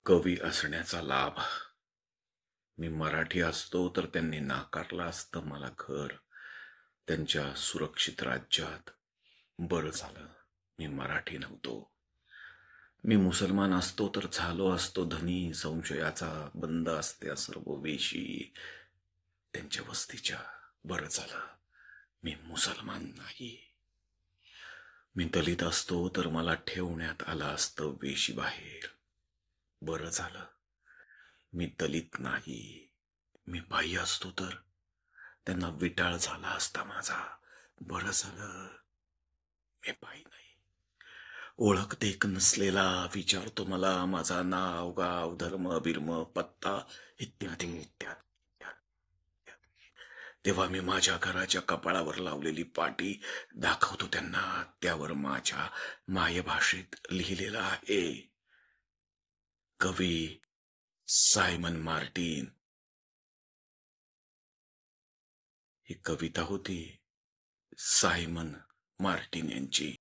कवी असण्याचा लाभ. मी मराठी असतो तर त्यांनी नाकारलं असतं मला घर त्यांच्या सुरक्षित राज्यात. बरं झालं मी मराठी नव्हतो. मी मुसलमान असतो तर झालो असतो धनी, संशयाचा बंद असत्या सर्व वेशी त्यांच्या वस्तीच्या. बरं झालं मी मुसलमान नाही. मी दलित असतो तर मला ठेवण्यात आलं असतं वेशी बाहेर. बरं झालं मी दलित नाही. मी बाई असतो तर त्यांना विटाळ झाला असता माझा. बरं झालं मी बाई नाही. ओळख देख नसलेला विचारतो मला माझा नाव गाव धर्म बिर्म पत्ता इत्यादी इत्यादी इत्यादी. तेव्हा मी माझ्या घराच्या कपाळावर लावलेली पाटी दाखवतो त्यांना. त्यावर माझ्या मायभाषेत लिहिलेलं आहे, कवी सायमन मार्टिन. ही कविता होती सायमन मार्टिन यांची.